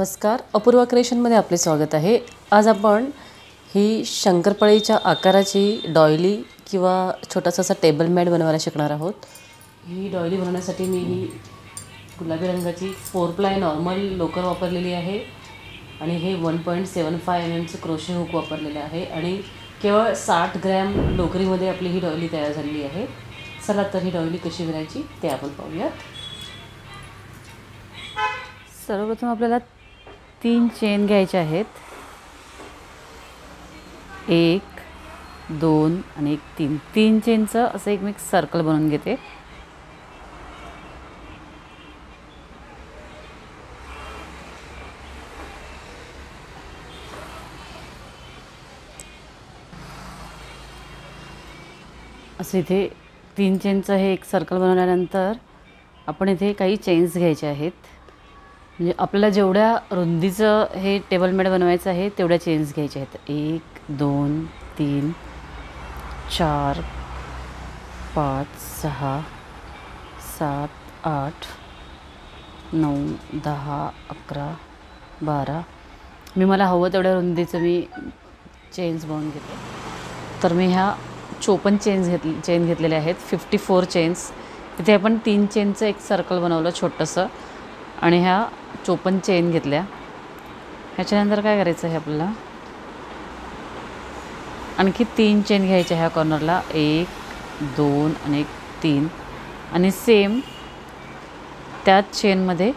नमस्कार, अपूर्वा क्रिएशनमध्ये आपले स्वागत आहे। आज आपण ही शंकरपाळीच्या आकाराची डॉयली किंवा छोटासा असा टेबल मॅट बनवायला शिकणार आहोत। ही डॉयली बनवण्यासाठी मी ही गुलाबी रंगाची 4 प्लाय नॉर्मल लोकर वापरलेली आहे आणि हे 1.75 mm चं क्रोशे हुक वापरलेले आहे आणि केवळ 60 ग्रॅम लोकरीमध्ये आपली ही डॉयली तयार झालेली आहे। चला तर ही डॉयली कशी बनायची ते आपण पाहूया। सर्वप्रथम आपल्याला 3 चेन घ्यायचे आहेत। 1 2 आणि 1 3 चेनचं असं एक मी सर्कल बनवून घेते। असं इथे 3 चेनचं हे एक सर्कल बनवल्यानंतर आपण इथे काही चेन्स घ्यायचे आहेत। म्हणजे आपल्याला जेवढ्या रुंदीचं हे टेबल मॅट बनवायचं आहे तेवढ्या चेन्स घ्यायचे आहेत। 1 2 3 4 5 6 7 8 9 10 11 12 मी मला हवं तेवढ्या रुंदीचं मी चेन्स बनवून घेते। तर मी ह्या 54 चेन घेतलेले आहेत। 54 चेन्स। इथे आपण 3 चेनचं एक सर्कल बनवलं छोटंसं आणि ह्या 54 चेन घेतल्या। ह्याच्यानंतर काय करायचं आहे आपल्याला, आणखी 3 चेन घ्यायच्या ह्या कॉर्नरला। 1 2 आणि 3 आणि सेम त्याच चेनमध्ये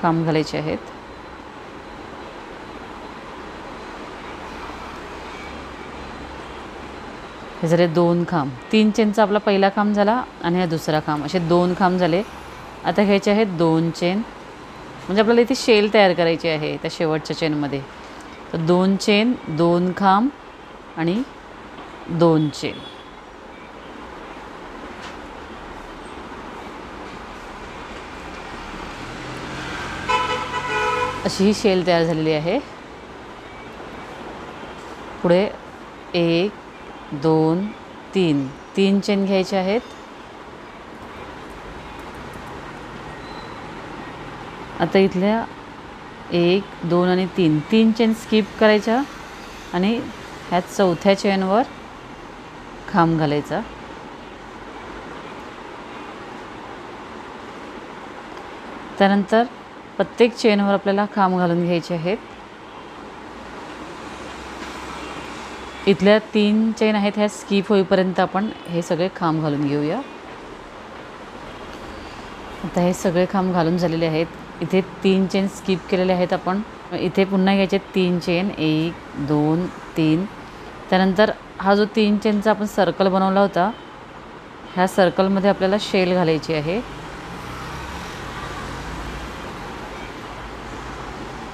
खांब घालायचे आहेत। हे झाले 2 खांब। 3 चेनचा आपला पहिला खांब झाला आणि हा दुसरा खांब, असे 2 खांब झाले। आता घ्यायचे आहेत 2 चेन, म्हणजे आपल्याला इथे शेल तयार करायची आहे त्या शेवटच्या चेनमध्ये। तर 2 चेन 2 खांब आणि 2 चेन। अशी ही शेल तयार झालेली आहे। पुढे 1 2 3 3 चेन घ्यायचे आहेत। आता इथल्या 1 2 आणि 3 चेन स्किप करायच्या आणि ह्या चौथ्या चेनवर खांब घालायचा। त्यानंतर प्रत्येक चेनवर आपल्याला खांब घालून घ्यायचे आहेत। इथल्या 3 चेन आहेत ह्या स्किप होईपर्यंत आपण हे सगळे खांब घालून घेऊया। आता हे सगळे खांब घालून झालेले आहेत। इथे 3 चेन स्किप केलेले आहेत आपण। इथे पुन्हा घ्यायचे 3 चेन 1 2 3। त्यानंतर हा जो 3 चेनचा आपण सर्कल बनवला होता ह्या सर्कलमध्ये आपल्याला शेल घालायची आहे।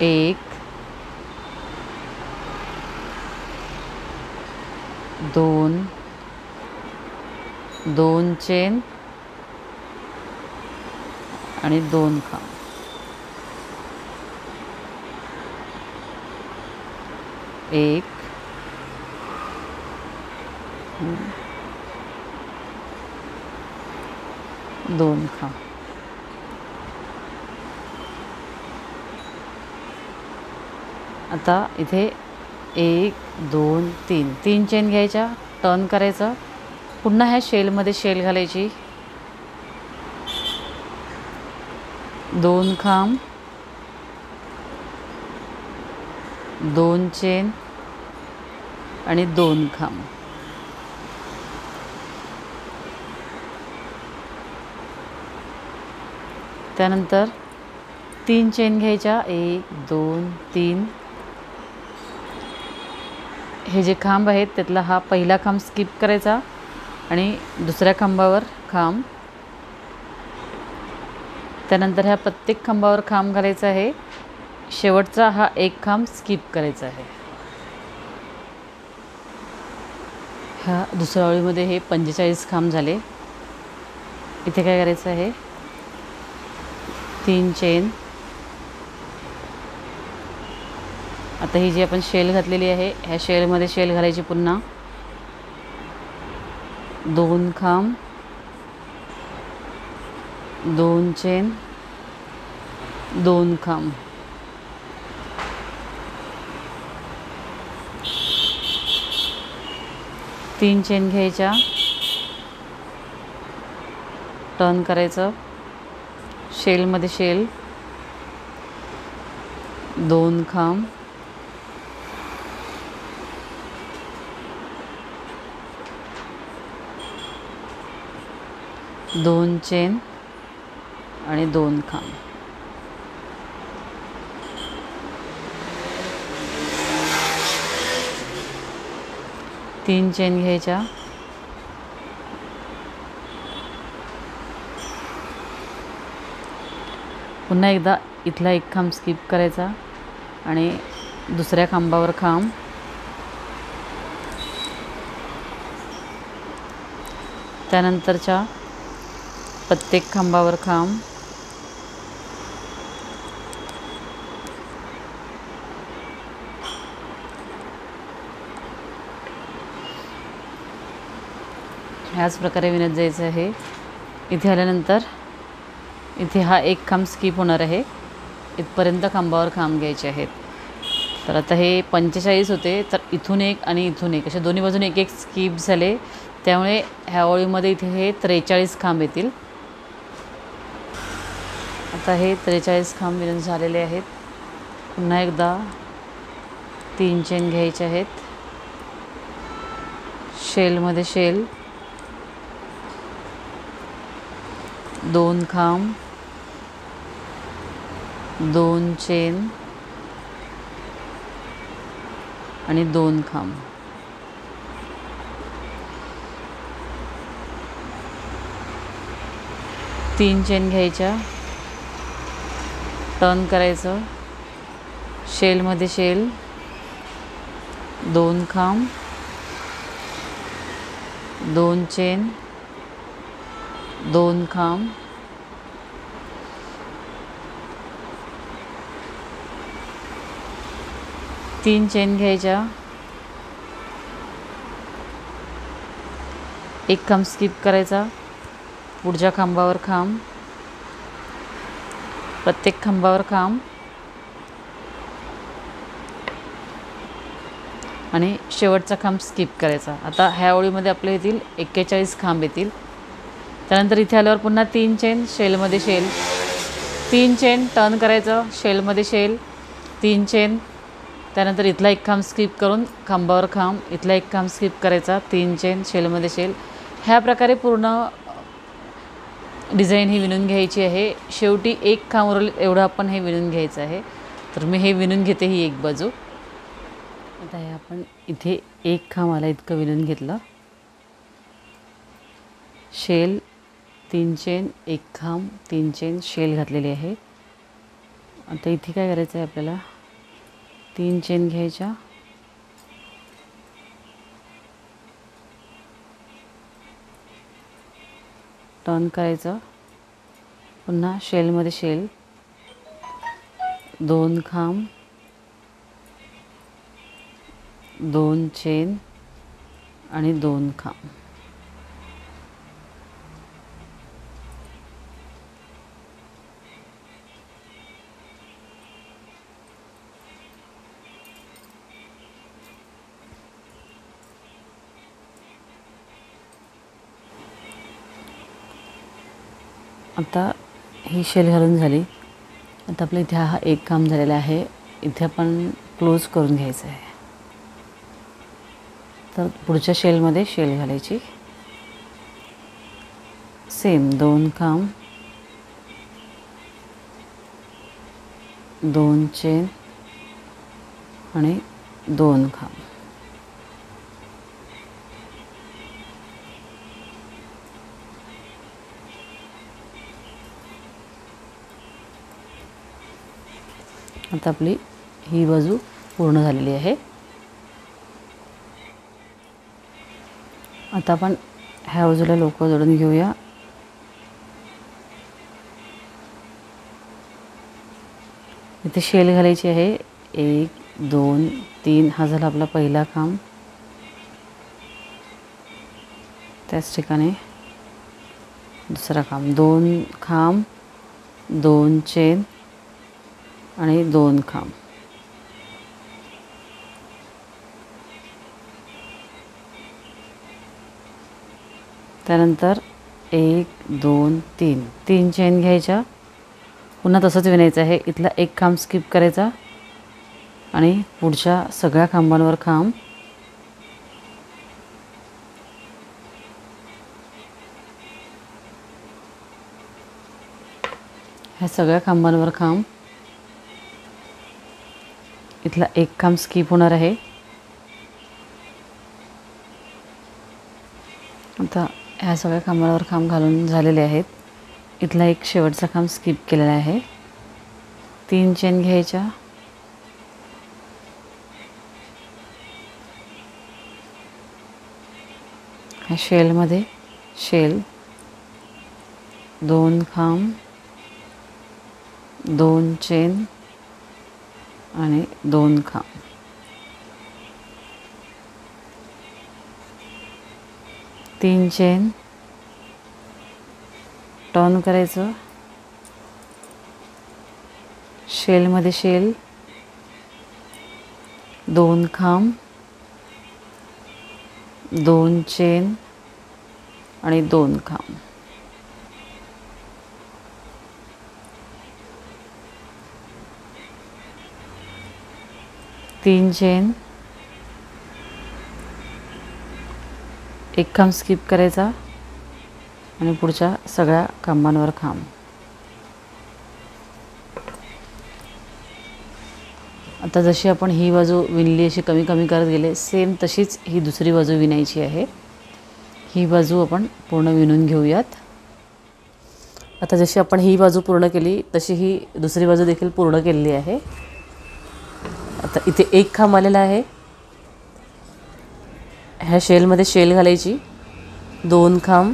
1 2 2 चेन आणि 2 खांब। 1 2 खांब। आता इथे 1 2 3 चेन घ्यायच्या, टर्न करायचं, पुन्हा ह्या शेलमध्ये शेल घालायची। 2 खांब 2 चेन आणि 2 खांब। त्यानंतर 3 चेन घ्यायच्या 1 2 3। हे जे खांब आहेत त्यातला हा पहिला खांब स्किप करायचा आणि दुसऱ्या खांबावर खांब। त्यानंतर ह्या प्रत्येक खांबावर खांब घालायचा आहे। शेवटचा हा एक खांब स्किप करायचा आहे। ह्या दुसऱ्या ओळीमध्ये हे 45 खांब झाले। इथे काय करायचं आहे, 3 चेन। आता ही जी आपण शेल घातलेली आहे ह्या शेलमध्ये शेल घालायची पुन्हा। 2 खांब 2 चेन 2 खांब, 3 चेन घ्यायच्या, टर्न करायचं, शेलमध्ये शेल, 2 खांब, 2 चेन आणि 2 खांब. तीन चेन घ्यायच्या, पुन्हा एकदा इथला एक खांब स्किप करायचा आणि दुसऱ्या खांबावर खांब, त्यानंतरच्या प्रत्येक खांबावर खांब, ह्याच प्रकारे विणत जायचं आहे. इथे आल्यानंतर इथे हा एक खांब स्किप होणार आहे, इथपर्यंत खांबावर खांब घ्यायचे आहेत. तर आता हे 45 होते, तर इथून एक आणि इथून एक असे दोन्ही बाजूने एक एक स्किप झाले, त्यामुळे ह्या ओळीमध्ये इथे हे 43 खांब येतील. आता हे 43 खांब विणून झालेले आहेत. पुन्हा एकदा 3 चेन घ्यायचे आहेत, शेलमध्ये शेल, 2 खांब, 2 चेन आणि 2 खांब. तीन चेन घ्यायच्या, टर्न करायचं, शेलमध्ये शेल, 2 खांब, 2 चेन, 2 खांब, तीन चेन घ्यायच्या, एक खांब स्किप करायचा, पुढच्या खांबावर खांब, प्रत्येक खांबावर खांब आणि शेवटचा खांब स्किप करायचा. आता ह्या ओळीमध्ये आपले येतील 41 खांब येतील. त्यानंतर इथे आल्यावर पुन्हा 3 चेन, शेलमध्ये शेल, 3 चेन, टर्न करायचं, शेलमध्ये शेल, 3 चेन, त्यानंतर इथला एक खांब स्किप करून खांबावर खांब, इथला एक खांब स्किप करायचा, 3 चेन, शेलमध्ये शेल. ह्या प्रकारे पूर्ण डिझाईन ही विणून घ्यायची आहे. शेवटी एक खांब उरलं एवढं आपण हे विणून घ्यायचं आहे. तर मी हे विणून घेते ही एक बाजू. आता हे आपण इथे एक खांब आला इतकं विणून घेतलं, शेल, 3 चेन, एक खांब, 3 चेन, शेल घातलेली आहे. आता इथे काय करायचं आहे आपल्याला, 3 चेन घ्यायच्या, टर्न करायचं, पुन्हा शेलमध्ये शेल, 2 खांब, 2 चेन आणि 2 खांब. आता ही शेल घालून झाली. आता आपल्या इथे हा एक खांब झालेला आहे, इथे आपण क्लोज करून घ्यायचं आहे. तर पुढच्या शेलमध्ये शेल घालायची, सेम 2 खांब, 2 चेन आणि 2 खांब. आता आपली ही बाजू पूर्ण झालेली आहे. आता आपण ह्या बाजूला लोकर जोडून घेऊया. इथे शेल घालायची आहे, 1 2 3 हा झाला आपला पहिला खांब. त्याच ठिकाणी दुसरा खांब, 2 खांब, 2 चेन आणि 2 खांब. त्यानंतर 1 2 3 चेन घ्यायच्या. पुन्हा तसंच विणायचं आहे. इथला एक खांब स्किप करायचा आणि पुढच्या सगळ्या खांबांवर खांब. ह्या सगळ्या खांबांवर खांब. इथला एक खांब स्किप होणार आहे. आता ह्या सगळ्या खांबांवर खांब घालून झालेले आहेत. इथला एक शेवटचा खांब स्किप केलेला आहे. 3 चेन घ्यायच्या. ह्या शेलमध्ये शेल, 2 खांब, 2 चेन आणि 2 खांब. तीन चेन, टर्न करायचं. शेलमध्ये शेल, 2 खांब, 2 चेन आणि 2 खांब. तीन चेन, एक खांब स्किप करायचा आणि पुढच्या सगळ्या खांबांवर खांब. आता जशी आपण ही बाजू विणली अशी कमी कमी करत गेले, सेम तशीच ही दुसरी बाजू विणायची आहे. ही बाजू आपण पूर्ण विणून घेऊयात. आता जशी आपण ही बाजू पूर्ण केली तशी ही दुसरी बाजू देखील पूर्ण केलेली आहे. आता इथे एक खांब आलेला आहे. ह्या शेलमध्ये शेल घालायची, 2 खांब,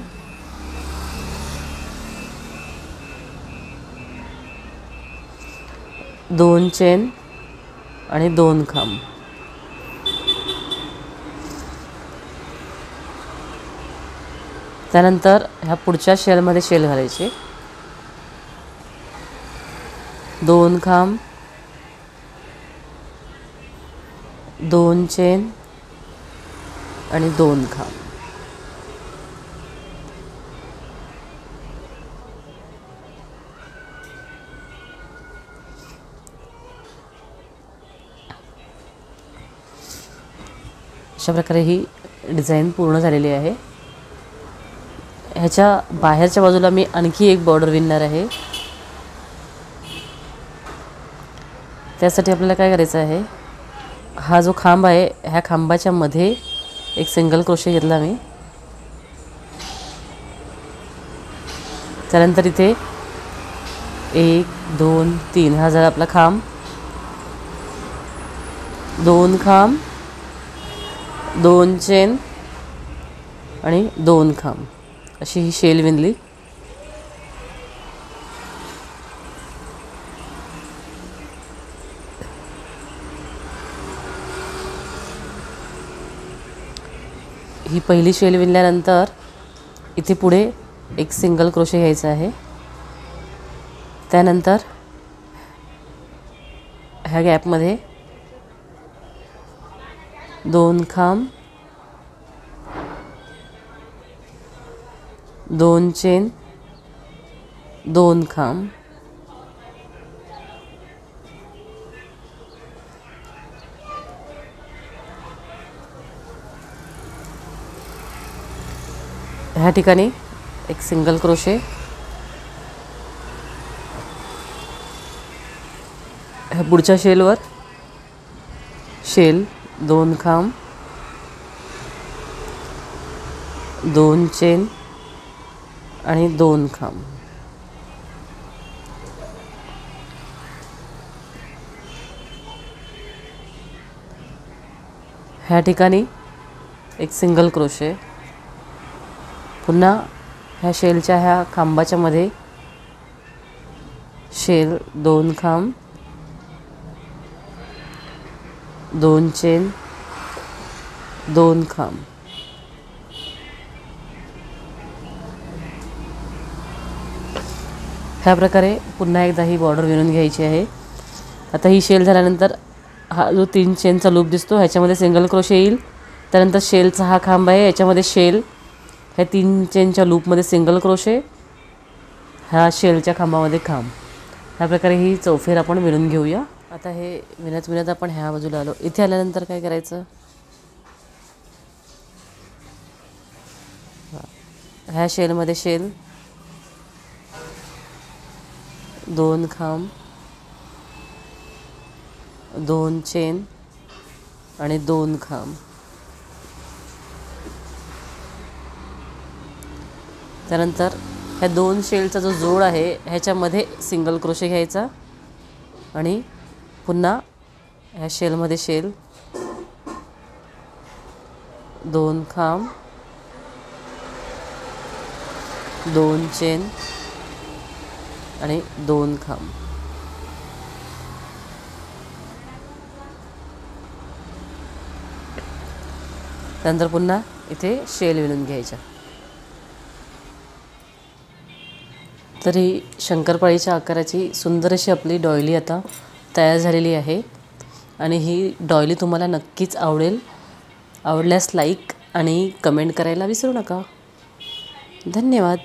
2 चेन आणि 2 खांब. त्यानंतर ह्या पुढच्या शेलमध्ये शेल घालायचे, 2 खांब, 2 चेन आणि 2 खांब. अशा प्रकारे ही डिझाईन पूर्ण झालेली आहे. ह्याच्या बाहेरच्या बाजूला मी आणखी एक बॉर्डर विणणार आहे. त्यासाठी आपल्याला काय करायचं आहे, हा जो खांब आहे ह्या खांबाच्या मध्ये एक सिंगल क्रोशे घेतला मी. त्यानंतर इथे 1 2 3 हा झाला आपला खांब. 2 खांब, 2 चेन आणि 2 खांब अशी ही शेल विणली. ही पहिली शेल विणल्यानंतर इथे पुढे एक सिंगल क्रोशे घ्यायचा आहे. त्यानंतर ह्या गॅपमध्ये 2 खांब, 2 चेन, 2 खांब. ह्या ठिकाणी एक सिंगल क्रोशे. ह्या पुढच्या शेलवर शेल, 2 खांब, 2 चेन आणि 2 खांब. ह्या ठिकाणी एक सिंगल क्रोशे. पुन्हा ह्या शेलच्या ह्या खांबाच्या मध्ये शेल, 2 खांब, 2 चेन, 2 खांब. ह्या प्रकारे पुन्हा एकदा ही बॉर्डर विणून घ्यायची आहे. आता ही शेल झाल्यानंतर हा जो 3 चेनचा लूप दिसतो ह्याच्यामध्ये सिंगल क्रोशे येईल. त्यानंतर शेलचा हा खांब आहे, याच्यामध्ये शेल, ह्या 3 चेनच्या लूपमध्ये सिंगल क्रोशे, ह्या शेलच्या खांबामध्ये खांब. ह्या प्रकारे ही चौफेर आपण विणून घेऊया. आता हे विणत विणत आपण ह्या बाजूला आलो. इथे आल्यानंतर काय करायचं, ह्या शेलमध्ये शेल, 2 खांब, 2 चेन आणि 2 खांब. त्यानंतर ह्या 2 शेलचा जो जोड आहे ह्याच्यामध्ये सिंगल क्रोशे घ्यायचा आणि पुन्हा ह्या शेलमध्ये शेल, 2 खांब, 2 चेन आणि 2 खांब. त्यानंतर पुन्हा इथे शेल विणून घ्यायच्या. तर ही शंकरपाळीच्या आकाराची सुंदर अशी आपली डॉयली आता तयार झालेली आहे. आणि ही डॉयली तुम्हाला नक्कीच आवडेल. आवडल्यास लाईक आणि कमेंट करायला विसरू नका. धन्यवाद.